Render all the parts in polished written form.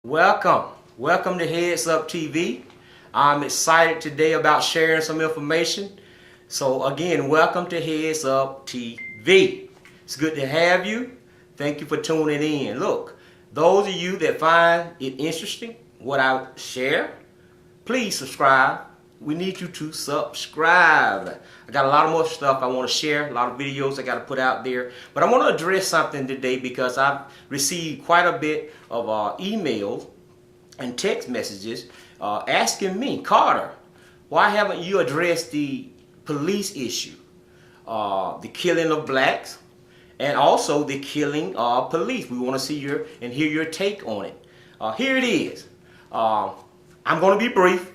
Welcome to Heads Up TV. I'm excited today about sharing some information. So again, welcome to Heads Up TV. It's good to have you. Thank you for tuning in. Look, those of you that find it interesting what I share, please subscribe. We need you to subscribe. I got a lot of more stuff I want to share, a lot of videos I got to put out there. But I want to address something today because I've received quite a bit of emails and text messages asking me, Carter, why haven't you addressed the police issue, the killing of blacks, and also the killing of police? We want to see your and hear your take on it. Here it is. I'm going to be brief.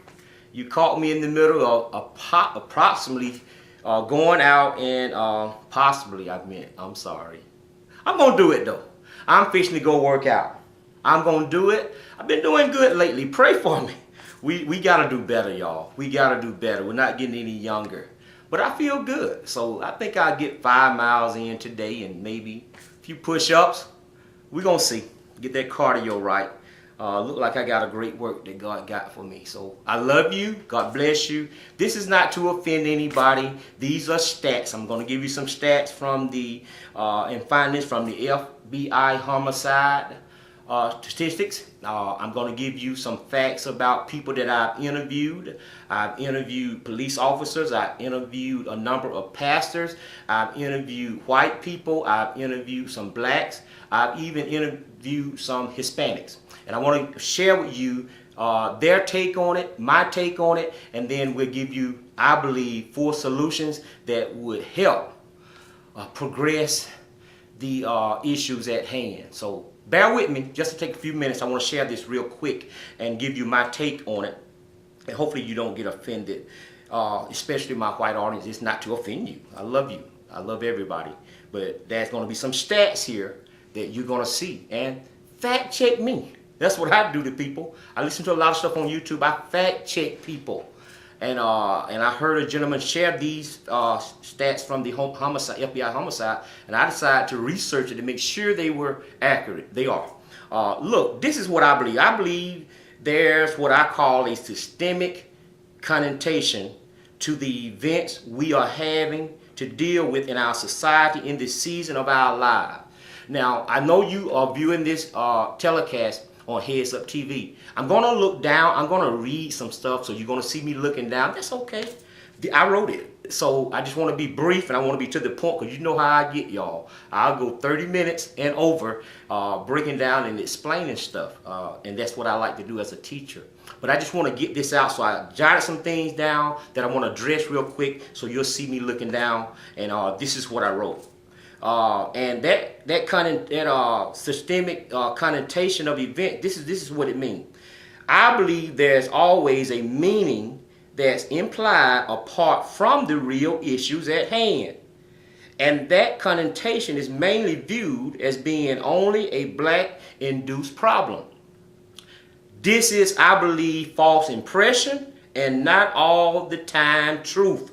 You caught me in the middle of approximately going out and I'm sorry. I'm going to do it though. I'm fixing to go work out. I'm going to do it. I've been doing good lately. Pray for me. We got to do better, y'all. We got to do better. We're not getting any younger. But I feel good. So I think I'll get 5 miles in today and maybe a few push-ups. We're going to see. Get that cardio right. Look like I got a great work that God got for me. So I love you. God bless you. This is not to offend anybody. These are stats. I'm going to give you some stats from the and findings from the FBI homicide statistics. I'm going to give you some facts about people that I've interviewed. I've interviewed police officers. I've interviewed a number of pastors. I've interviewed white people. I've interviewed some blacks. I've even interviewed some Hispanics. And I want to share with you their take on it, my take on it, and then we'll give you, I believe, 4 solutions that would help progress the issues at hand. So bear with me, just to take a few minutes. I want to share this real quick and give you my take on it. And hopefully you don't get offended, especially my white audience. It's not to offend you. I love you. I love everybody. But there's going to be some stats here that you're going to see. And fact check me. That's what I do to people. I listen to a lot of stuff on YouTube. I fact check people. And I heard a gentleman share these stats from the FBI homicide, and I decided to research it to make sure they were accurate. They are. Look, this is what I believe. I believe there's what I call a systemic connotation to the events we are having to deal with in our society in this season of our lives. Now, I know you are viewing this telecast on Heads Up TV. I'm going to look down. I'm going to read some stuff, so you're going to see me looking down. That's okay. I wrote it. So I just want to be brief, and I want to be to the point, because you know how I get, y'all. I'll go 30 minutes and over breaking down and explaining stuff, and that's what I like to do as a teacher. But I just want to get this out, so I jotted some things down that I want to address real quick, so you'll see me looking down, and this is what I wrote. And that systemic connotation of event, this is what it means. I believe there's always a meaning that's implied apart from the real issues at hand. And that connotation is mainly viewed as being only a black-induced problem. This is, I believe, false impression and not all the time truth.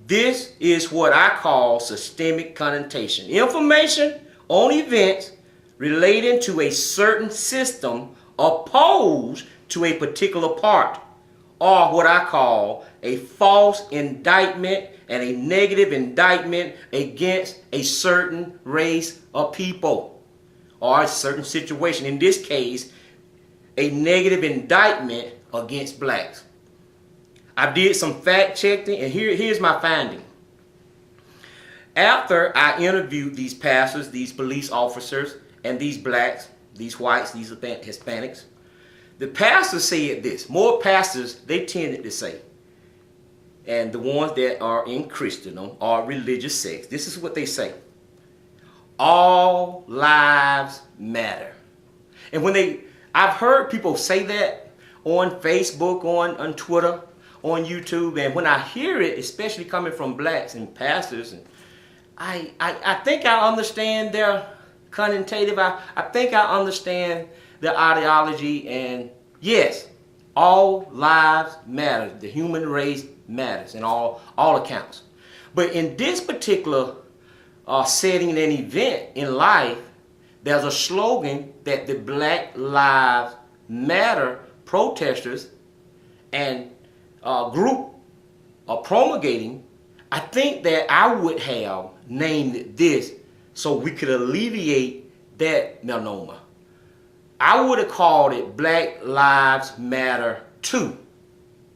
This is what I call systemic connotation. Information on events relating to a certain system opposed to a particular part, or what I call a false indictment and a negative indictment against a certain race of people or a certain situation. In this case, a negative indictment against blacks. I did some fact checking, and here's my finding. After I interviewed these pastors, these police officers, and these blacks, these whites, these Hispanics, the pastors said this. More pastors, they tended to say, and the ones that are in Christendom or religious sects, this is what they say. All lives matter. And I've heard people say that on Facebook, on Twitter, on YouTube, and when I hear it, especially coming from blacks and pastors, and I think I understand their connotative. I think I understand their ideology, and yes, all lives matter. The human race matters in all accounts. But in this particular setting and event in life, there's a slogan that the Black Lives Matter protesters and group are promulgating, I think that I would have named this so we could alleviate that melanoma. I would have called it Black Lives Matter 2.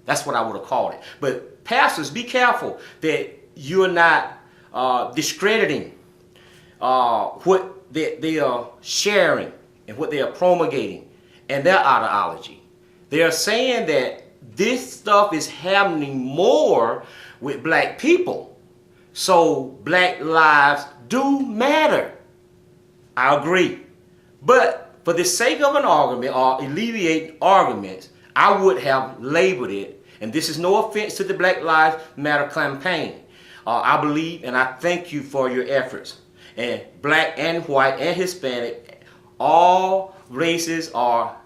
That's what I would have called it. But pastors, be careful that you're not discrediting what they are sharing and what they are promulgating and their ideology. They are saying that this stuff is happening more with black people. So black lives do matter. I agree. But for the sake of an argument or alleviating arguments, I would have labeled it, and this is no offense to the Black Lives Matter campaign. I believe and I thank you for your efforts. And black and white and Hispanic, all races are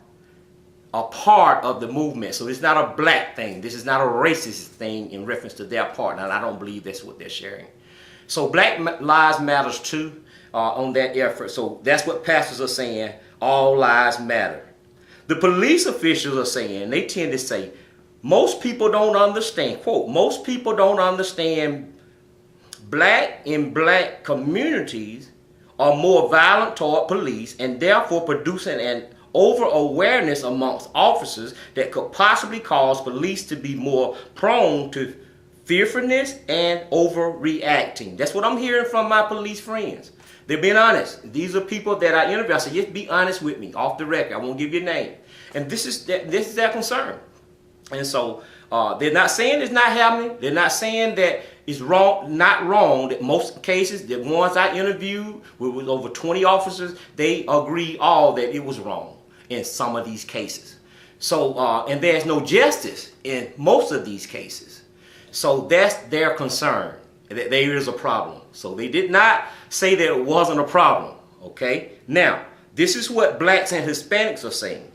a part of the movement. So it's not a black thing. This is not a racist thing in reference to their part. And I don't believe that's what they're sharing. So Black Lives Matters too on that effort. So that's what pastors are saying. All lives matter. The police officials are saying, they tend to say, most people don't understand, quote, most people don't understand black communities are more violent toward police and therefore producing an over-awareness amongst officers that could possibly cause police to be more prone to fearfulness and overreacting. That's what I'm hearing from my police friends. They're being honest. These are people that I interview. I say, just be honest with me, off the record. I won't give you a name. And this is their concern. And so they're not saying it's not happening. They're not saying that it's wrong, not wrong. That most cases, the ones I interviewed with over 20 officers, they agree all that it was wrong in some of these cases. So, and there's no justice in most of these cases. So that's their concern, that there is a problem. So they did not say that it wasn't a problem, okay? Now, this is what blacks and Hispanics are saying.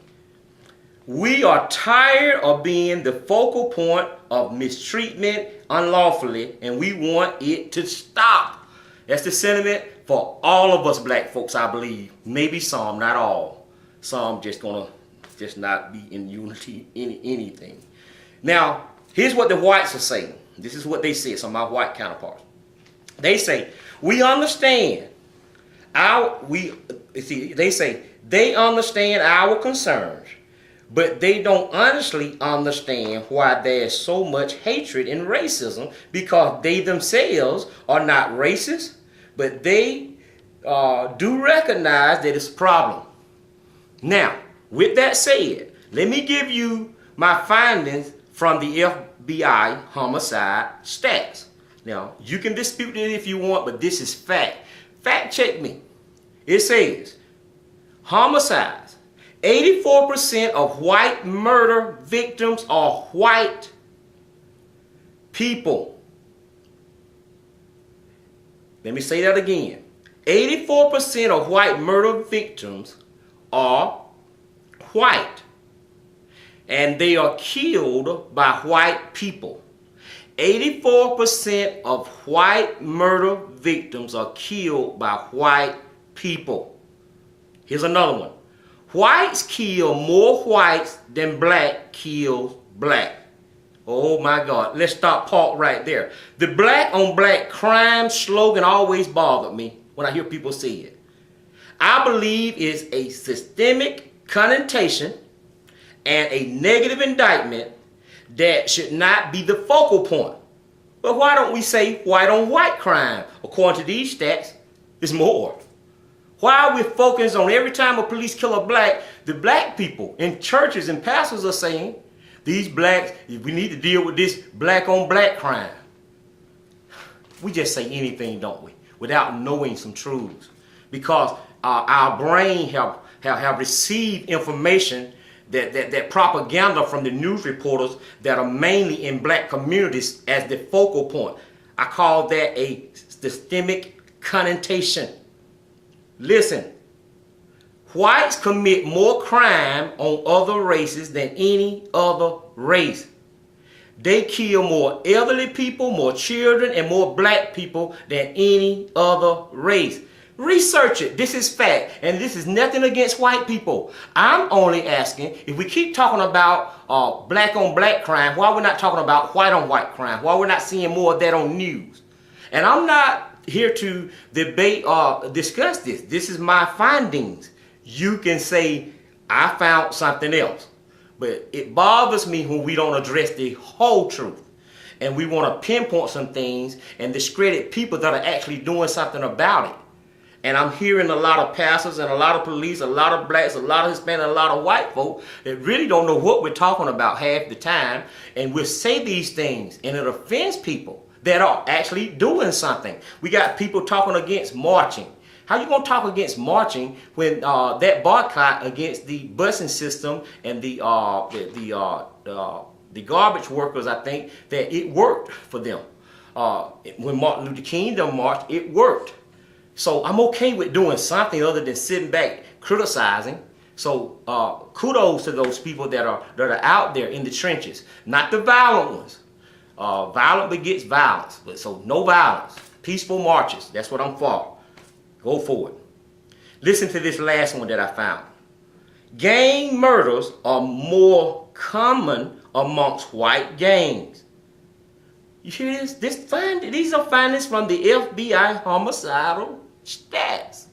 We are tired of being the focal point of mistreatment unlawfully, and we want it to stop. That's the sentiment for all of us black folks, I believe. Maybe some, not all. Some just gonna not be in unity in anything. Now, here's what the whites are saying. This is what they say, some of my white counterparts. They say, we understand they say they understand our concerns, but they don't honestly understand why there's so much hatred and racism, because they themselves are not racist, but they do recognize that it's a problem. Now, with that said, let me give you my findings from the FBI homicide stats. Now, you can dispute it if you want, but this is fact. Fact check me. It says, homicides. 84% of white murder victims are white people. Let me say that again. 84% of white murder victims are white. And they are killed by white people. 84% of white murder victims are killed by white people. Here's another one. Whites kill more whites than black kills black. Oh my God. Let's stop Paul right there. The black on black crime slogan always bothered me when I hear people say it. I believe it's a systemic connotation and a negative indictment that should not be the focal point. But why don't we say white on white crime? According to these stats, it's more. Why are we focused on every time a police kill a black, the black people in churches and pastors are saying, these blacks, we need to deal with this black on black crime. We just say anything, don't we? Without knowing some truths. Because our brain have received information that propaganda from the news reporters that are mainly in black communities as the focal point. I call that a systemic connotation. Listen, whites commit more crime on other races than any other race. They kill more elderly people, more children, and more black people than any other race. Research it. This is fact. And this is nothing against white people. I'm only asking, if we keep talking about black on black crime, why we're not talking about white on white crime? Why we're not seeing more of that on news? And I'm not here to debate or discuss this. This is my findings. You can say, I found something else. But it bothers me when we don't address the whole truth. And we want to pinpoint some things and discredit people that are actually doing something about it. And I'm hearing a lot of pastors and a lot of police, a lot of blacks, a lot of Hispanic, a lot of white folk that really don't know what we're talking about half the time. And we'll say these things and it offends people that are actually doing something. We got people talking against marching. How you going to talk against marching when that boycott against the busing system and the garbage workers, I think, that it worked for them. When Martin Luther King done marched, it worked. So I'm okay with doing something other than sitting back criticizing. So kudos to those people that are out there in the trenches, not the violent ones. Violence begets violence, but so no violence. Peaceful marches, that's what I'm for. Go forward. Listen to this last one that I found. Gang murders are more common amongst white gangs. You hear this? These are findings from the FBI homicidal stats.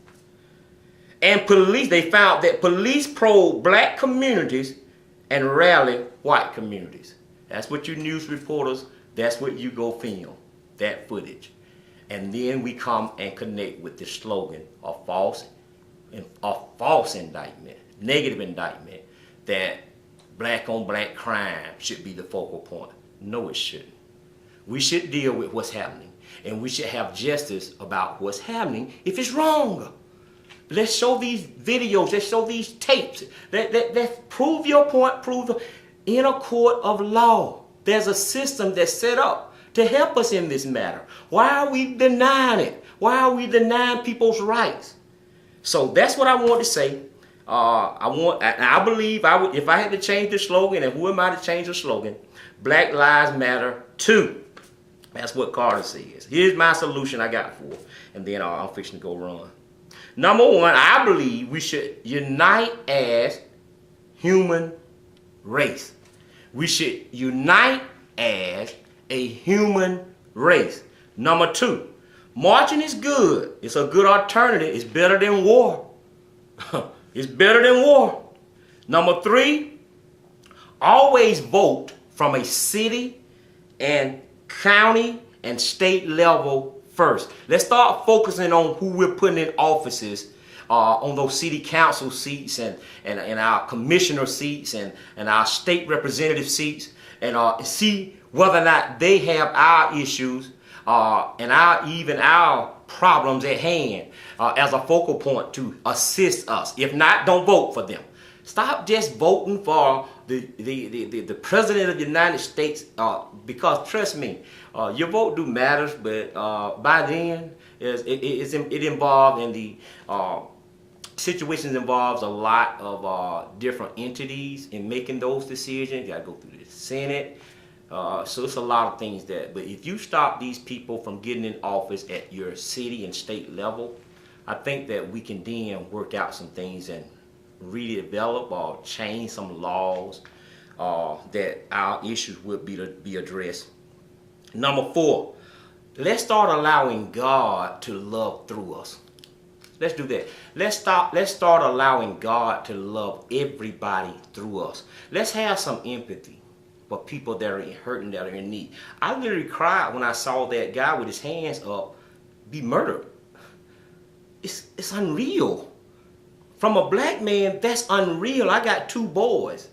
And police, they found that police probe black communities and rarely white communities. That's what you news reporters, that's what you go film, that footage. And then we come and connect with the slogan of false indictment, negative indictment, that black on black crime should be the focal point. No, it shouldn't. We should deal with what's happening, and we should have justice about what's happening if it's wrong. Let's show these videos, let's show these tapes. Let's prove your point, in a court of law. There's a system that's set up to help us in this matter. Why are we denying it? Why are we denying people's rights? So that's what I want to say. I believe if I had to change the slogan, and who am I to change the slogan? Black Lives Matter too. That's what Carter says. Here's my solution I got for it. And then I'm fixing to go run. Number one, I believe we should unite as human race. We should unite as a human race. Number two, marching is good. It's a good alternative. It's better than war. It's better than war. Number three, always vote from a city and county and state level first. Let's start focusing on who we're putting in offices, on those city council seats and our commissioner seats and our state representative seats, and see whether or not they have our issues and our problems at hand as a focal point to assist us. If not, don't vote for them. Stop just voting for the President of the United States, because trust me, your vote do matters, but by then it involved in the situations involves a lot of different entities in making those decisions. You got to go through the Senate. So it's a lot of things but if you stop these people from getting in office at your city and state level, I think that we can then work out some things and redevelop or change some laws that our issues would be addressed. Number four, let's start allowing God to love through us. Let's do that. Let's start allowing God to love everybody through us. Let's have some empathy for people that are hurting, that are in need. I literally cried when I saw that guy with his hands up be murdered. It's unreal. From a black man, that's unreal. I got 2 boys,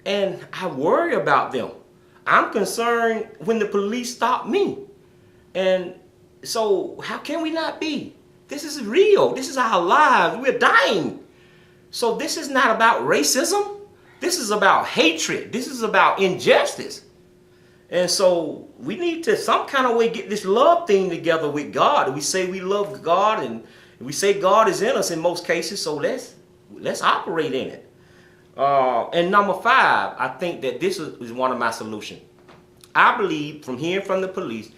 and I worry about them. I'm concerned when the police stop me. And so how can we not be? This is real. This is our lives. We're dying. So this is not about racism. This is about hatred. This is about injustice. And so we need to some kind of way get this love thing together with God. We say we love God, and we say God is in us in most cases, so let's operate in it. And number 5, I think that this is one of my solutions. I believe, from hearing from the police,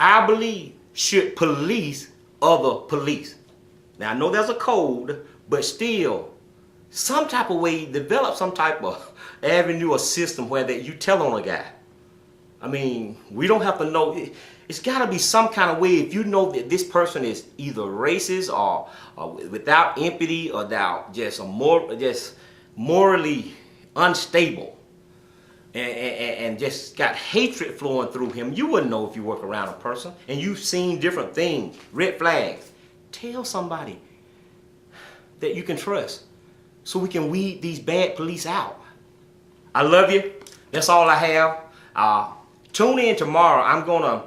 I believe, should police other police. Now I know there's a code, but still, some type of way, develop some type of avenue or system where that you tell on a guy. I mean, we don't have to know. It's got to be some kind of way. If you know that this person is either racist or without empathy or just morally unstable and just got hatred flowing through him, you wouldn't know if you work around a person and you've seen different things, red flags. Tell somebody that you can trust so we can weed these bad police out. I love you. That's all I have. Tune in tomorrow. I'm going to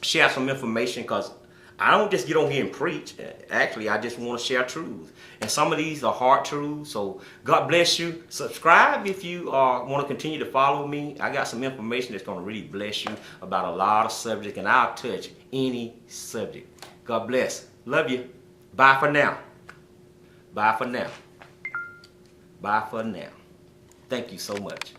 share some information because I don't just get on here and preach. Actually, I just want to share truths. And some of these are hard truths. So God bless you. Subscribe if you want to continue to follow me. I got some information that's going to really bless you about a lot of subjects. And I'll touch any subject. God bless. Love you. Bye for now. Bye for now. Bye for now. Thank you so much.